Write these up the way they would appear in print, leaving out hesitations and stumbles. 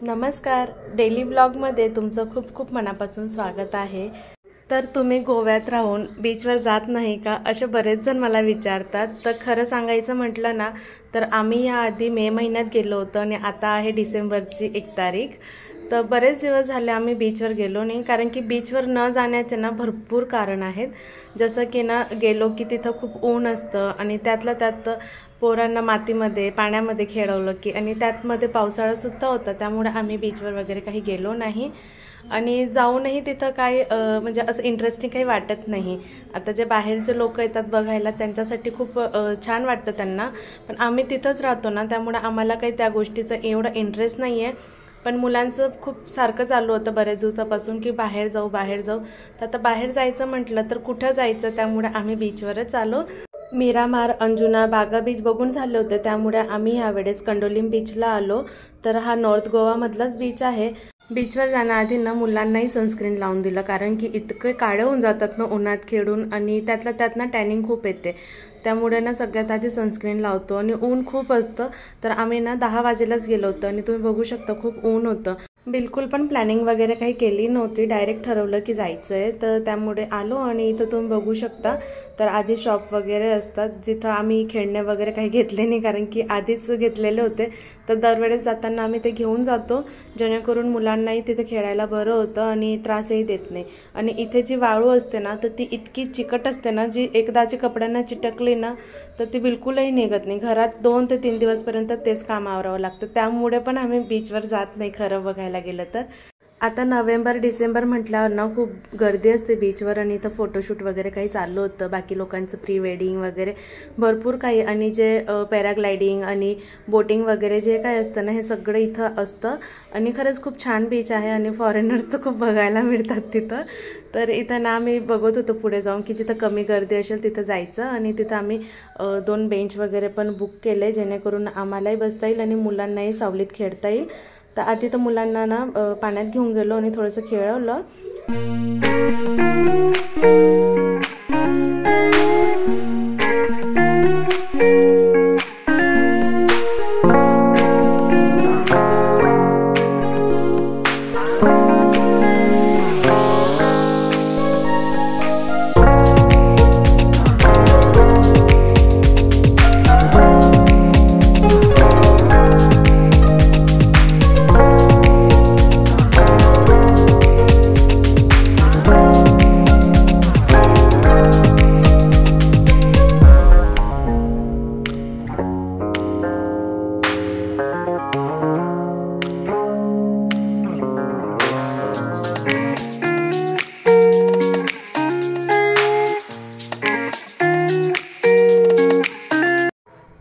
नमस्कार, डेली ब्लॉगमध्ये तुमचं खूप खूप मनापासून स्वागत आहे। तर तुम्ही गोव्यात राहून बीचवर जात नाही का असे बरेच जण मला विचारतात। तर खरं सांगायचं म्हटलं ना तर आम्ही याआधी मे महिन्यात गेलो होतो आणि आता आहे डिसेंबरची 1 तारीख। तर बरेच दिवस झाले आम्ही बीचवर गेलो नाही, कारण की बीचवर न जाण्याचे ना भरपूर कारण आहेत। जसं की ना गेलो की तिथं खूप ऊन असतं आणि त्यातल्या त्यात पोरांना मातीमध्ये पाण्यामध्ये खेळवलं की आणि त्यातमध्ये पावसाळा सुद्धा होता, त्यामुळे आम्ही बीचवर वगैरे काही गेलो नाही आणि जाऊनही तिथं काय म्हणजे असं इंटरेस्टिंग काही वाटत नाही। आता जे बाहेरचे लोक येतात बघायला त्यांच्यासाठी खूप छान वाटतं त्यांना, पण आम्ही तिथंच राहतो ना त्यामुळे आम्हाला काही त्या गोष्टीचं एवढं इंटरेस्ट नाही आहे। पण मुलांचं खूप सारखं चालू होतं बरेच दिवसापासून की बाहेर जाऊ बाहेर जाऊ। तर आता बाहेर जायचं म्हटलं तर कुठं जायचं, त्यामुळे आम्ही बीचवरच आलो। मिरामार, अंजुना, बागा बीच बघून झाले होते, त्यामुळे आम्ही यावेळेस कंडोलिम बीचला आलो। तर हा नॉर्थ गोवामधलाच बीच आहे। बीचवर जाण्याआधी ना मुलांनाही सनस्क्रीन लावून दिलं, कारण की इतके काळे होऊन जातात ना उन्हात खेळून आणि त्यातल्या त्यात ना टॅनिंग खूप येते, त्यामुळे ना सगळ्यात आधी सनस्क्रीन लावतो आणि ऊन खूप असतं। तर आम्ही ना 10 वाजेलाच गेलो होतो आणि तुम्ही बघू शकता खूप ऊन होतं। बिलकुल पण प्लॅनिंग वगैरे काही केली नव्हती, डायरेक्ट ठरवलं की जायचं आहे, तर त्यामुळे आलो। आणि इथं तुम्ही बघू शकता तर आधी शॉप वगैरे असतात जिथं आम्ही खेळणे वगैरे काही घेतले नाही, कारण की आधीच घेतलेले होते। तर दरवेळेस जाताना आम्ही ते घेऊन जातो, जेणेकरून मुलांनाही तिथे खेळायला बरं होतं आणि त्रासही देत नाही। आणि इथे जी वाळू असते ना तर ती इतकी चिकट असते ना, जी एकदाची कपड्यांना चिटकली ना तर ती बिलकुलही निघत नाही। घरात 2 ते 3 दिवसपर्यंत तेच काम आवरावं लागतं, त्यामुळे पण आम्ही बीचवर जात नाही खरं बघायला गेलं तर। आता नोव्हेंबर डिसेंबर म्हटल्यावर ना खूप गर्दी असते बीचवर आणि इथं फोटोशूट वगैरे काही चालू होतं, बाकी लोकांचं प्री वेडिंग वगैरे भरपूर काही, आणि जे पॅराग्लायडिंग आणि बोटिंग वगैरे जे काय असतं ना हे सगळं इथं असतं। आणि खरंच खूप छान बीच आहे आणि फॉरेनर्स तर खूप बघायला मिळतात तिथं। तर इथं ना आम्ही बघत होतो पुढे जाऊन की जिथं कमी गर्दी असेल तिथं जायचं, आणि तिथं आम्ही 2 बेंच वगैरे पण बुक केले, जेणेकरून आम्हालाही बसता येईल आणि मुलांनाही सावलीत खेळता येईल। तर आधी तर मुलांना ना पाण्यात घेऊन गेलो आणि थोडंसं खेळवलं।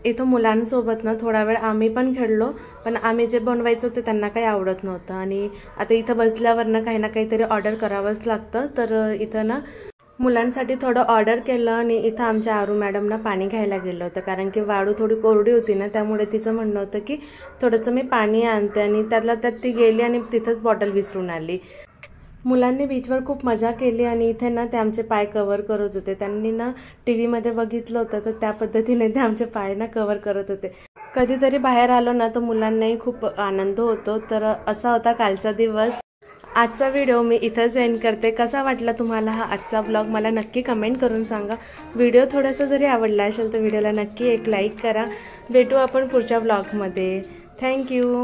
इथं मुलांसोबत ना थोडा वेळ आम्ही पण खेळलो, पण आम्ही जे बनवायचं ते त्यांना काही आवडत नव्हतं। आणि आता इथं बसल्यावर ना काही ना काहीतरी ऑर्डर करावंच लागतं। तर इथं ना मुलांसाठी थोडं ऑर्डर केलं आणि इथं आमच्या आरू मॅडमना पाणी घ्यायला गेलं होतं, कारण की वाळू थोडी कोरडी होती ना, त्यामुळे तिचं म्हणणं होतं की थोडंसं मी पाणी आणते, आणि त्यातल्या त्यात ती गेली आणि तिथंच बॉटल विसरून आली। मुलांनी बीचवर खूप मजा केली आणि इथे ना ते आमचे पाय कव्हर करत होते। त्यांनी ना टीव्हीमध्ये बघितलं होतं तर त्या पद्धतीने ते आमचे पाय ना कव्हर करत होते। कधीतरी बाहेर आलो ना तर मुलांनाही खूप आनंद होतो। तर असा होता कालचा दिवस। आजचा व्हिडिओ मी इथंच एंड करते। कसा वाटला तुम्हाला हा आजचा ब्लॉग मला नक्की कमेंट करून सांगा। व्हिडिओ थोडासा जरी आवडला असेल तर व्हिडिओला नक्की एक लाईक करा। भेटू आपण पुढच्या ब्लॉगमध्ये। थँक्यू।